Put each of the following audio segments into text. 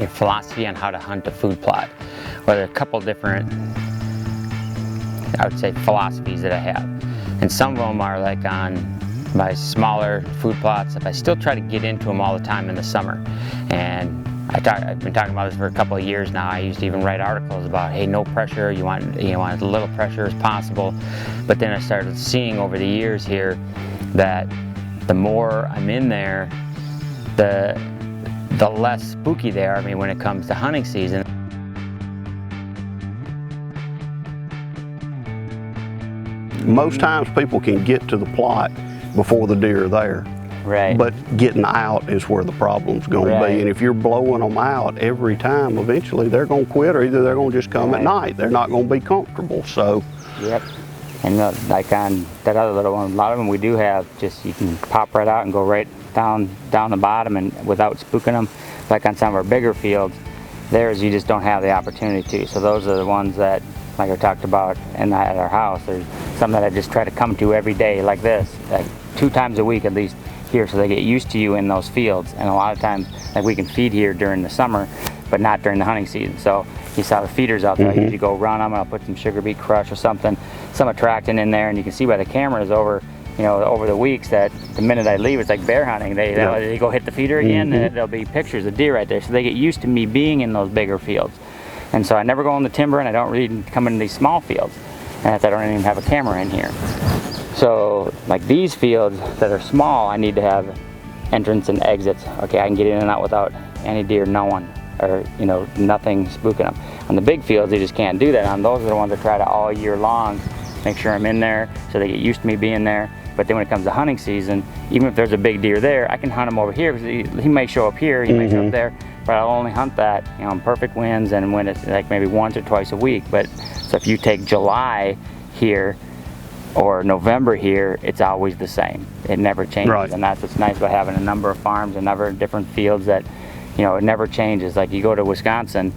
your philosophy on how to hunt a food plot. Well, there are a couple different, I would say, philosophies that I have. And some of them are like on my smaller food plots. If I still try to get into them all the time in the summer. And I've been talking about this for a couple of years now. I used to even write articles about, hey, no pressure, you want as little pressure as possible. But then I started seeing over the years here that the more I'm in there, the less spooky they are. I mean, when it comes to hunting season. Most times people can get to the plot before the deer are there. Right. But getting out is where the problem's going to be. And if you're blowing them out every time, eventually they're going to quit, or either they're going to just come at night. They're not going to be comfortable. So. Yep. And like on that other little one, a lot of them we do have just, you can pop right out and go right down the bottom and without spooking them. Like on some of our bigger fields, theirs you just don't have the opportunity to. So those are the ones that, like I talked about at our house, there's some that I just try to come to every day like this, like 2 times a week at least here, so they get used to you in those fields. And a lot of times, like we can feed here during the summer, but not during the hunting season. So you saw the feeders out there, I usually go run them and I'll put some sugar beet crush or something, some attractant in there, and you can see by the cameras over the weeks that the minute I leave, it's like bear hunting. They go hit the feeder again, and there'll be pictures of deer right there. So they get used to me being in those bigger fields. And so I never go in the timber, and I don't really come into these small fields. And I don't even have a camera in here. So like these fields that are small, I need to have entrance and exits. Okay, I can get in and out without any deer knowing, or nothing spooking them. On the big fields, they just can't do that. On those are the ones that try to all year long make sure I'm in there, so they get used to me being there. But then when it comes to hunting season, even if there's a big deer there, I can hunt him over here, because he may show up here, he may show up there, but I'll only hunt that in perfect winds and when it's like maybe once or twice a week. But so if you take July here or November here, it's always the same. It never changes. Right. And that's what's nice about having a number of farms and number of different fields, that it never changes. Like you go to Wisconsin,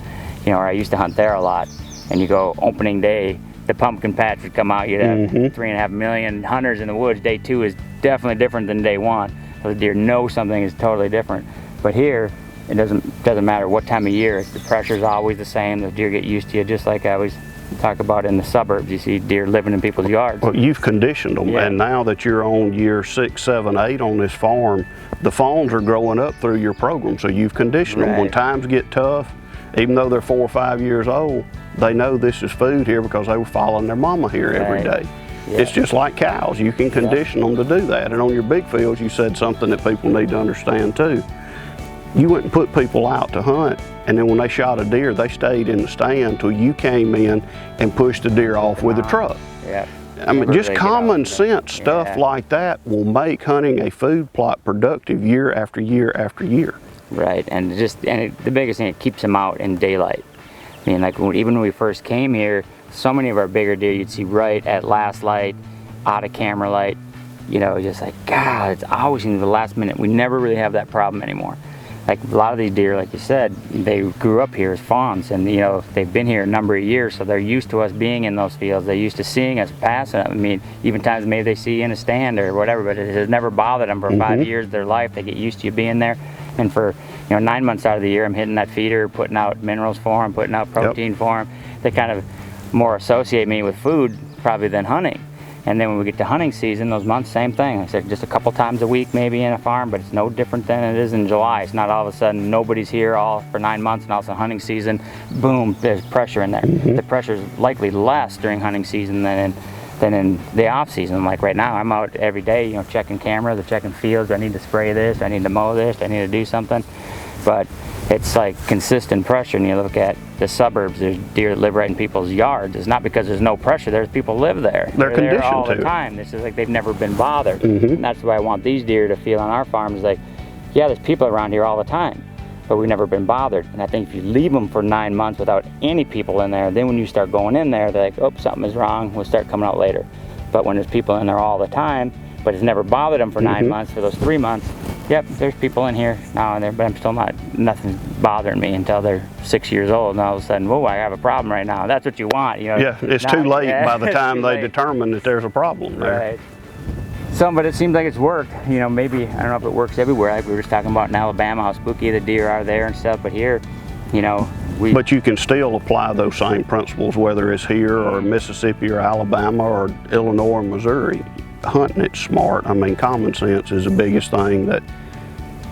or I used to hunt there a lot, and you go opening day, the pumpkin patch would come out, you'd have 3.5 million hunters in the woods. Day 2 is definitely different than day 1. So the deer know something is totally different. But here, it doesn't matter what time of year, the pressure's always the same. The deer get used to you, just like I always talk about in the suburbs. You see deer living in people's yards. Well, you've conditioned them, and now that you're on year 6, 7, 8 on this farm, the fawns are growing up through your program, so you've conditioned them. When times get tough, even though they're 4 or 5 years old, they know this is food here because they were following their mama here every day. It's just like cows. You can condition them to do that. And on your big fields, you said something that people need to understand too. You wouldn't put people out to hunt, and then when they shot a deer, they stayed in the stand till you came in and pushed the deer off with a truck. I mean, just common sense stuff like that will make hunting a food plot productive year after year after year. Right, and the biggest thing, it keeps them out in daylight. I mean, like even when we first came here, so many of our bigger deer you'd see right at last light, out of camera light, just like, God, it's always in the last minute. We never really have that problem anymore. Like a lot of these deer, like you said, they grew up here as fawns, and they've been here a number of years, so they're used to us being in those fields. They're used to seeing us passing. I mean, even times maybe they see you in a stand or whatever, but it has never bothered them for 5 years of their life. They get used to you being there, and for 9 months out of the year, I'm hitting that feeder, putting out minerals for them, putting out protein for them. They kind of more associate me with food probably than hunting. And then when we get to hunting season, those months, same thing. Like I said, just a couple times a week maybe in a farm, but it's no different than it is in July. It's not all of a sudden nobody's here all for 9 months, and also hunting season, boom, there's pressure in there. The pressure's likely less during hunting season than in the off season. Like right now, I'm out every day, checking cameras, or checking fields. Do I need to spray this? Do I need to mow this? Do I need to do something? But it's like consistent pressure, and you look at the suburbs, there's deer that live right in people's yards. It's not because there's no pressure, there's people live there. They're conditioned there all to. The time. This is like they've never been bothered. And that's why I want these deer to feel on our farms, like, yeah, there's people around here all the time, but we've never been bothered. And I think if you leave them for 9 months without any people in there, then when you start going in there, they're like, oh, something is wrong, we'll start coming out later. But when there's people in there all the time, but it's never bothered them for 9 months, for those 3 months, yep, there's people in here now and there, but I'm still nothing's bothering me until they're 6 years old, and all of a sudden, whoa, I have a problem right now. That's what you want, Yeah, it's too late by the time they determine that there's a problem there. Right. So, but it seems like it's worked. Maybe, I don't know if it works everywhere. Like we were just talking about in Alabama, how spooky the deer are there and stuff, but here, you know, but you can still apply those same principles, whether it's here or Mississippi or Alabama or Illinois or Missouri. Hunting it smart. I mean, common sense is the biggest thing that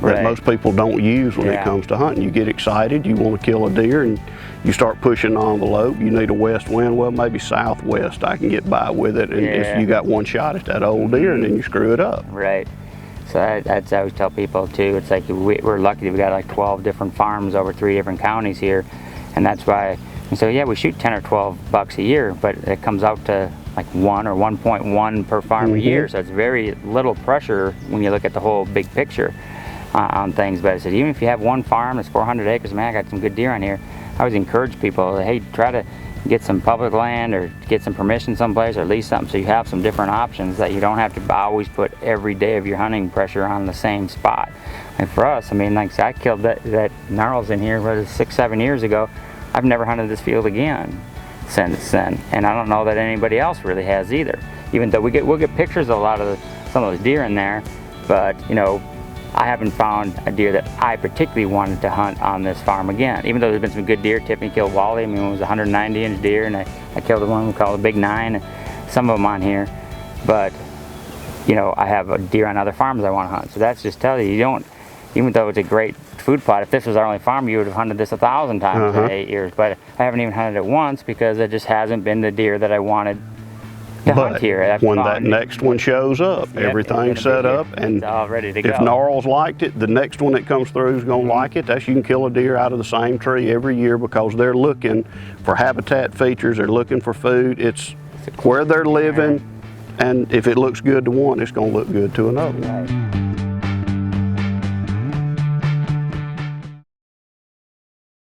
most people don't use when it comes to hunting. You get excited, you want to kill a deer, and you start pushing the envelope. You need a west wind, well, maybe southwest, I can get by with it. And if you got one shot at that old deer, and then you screw it up. Right. So that's I always tell people too. It's like we're lucky that we got like 12 different farms over 3 different counties here, and that's why. And so yeah, we shoot 10 or 12 bucks a year, but it comes out to like 1 or 1.1 per farm a year. So it's very little pressure when you look at the whole big picture on things. But I said, even if you have one farm that's 400 acres, man, I got some good deer on here. I always encourage people, hey, try to get some public land or get some permission someplace or lease something so you have some different options, that you don't have to always put every day of your hunting pressure on the same spot. And for us, I mean, like I killed that gnarls in here 6-7 years ago. I've never hunted this field again since then, and I don't know that anybody else really has either. Even though we'll get pictures of some of those deer in there, but you know, I haven't found a deer that I particularly wanted to hunt on this farm again. Even though there's been some good deer. Tiffany killed Wally. I mean, it was a 190-inch deer, and I killed the one we call the Big 9, and some of them on here. But you know, I have a deer on other farms I want to hunt. So that's just telling you, you don't. Even though it's a great food plot, if this was our only farm, you would have hunted this 1,000 times in 8 years. But I haven't even hunted it once because it just hasn't been the deer that I wanted to hunt here. When that next one shows up, everything's set up, and it's all ready to go. If gnarls liked it, the next one that comes through is going to like it. That's, you can kill a deer out of the same tree every year because they're looking for habitat features. They're looking for food. It's where they're living, and if it looks good to one, it's going to look good to another. Right.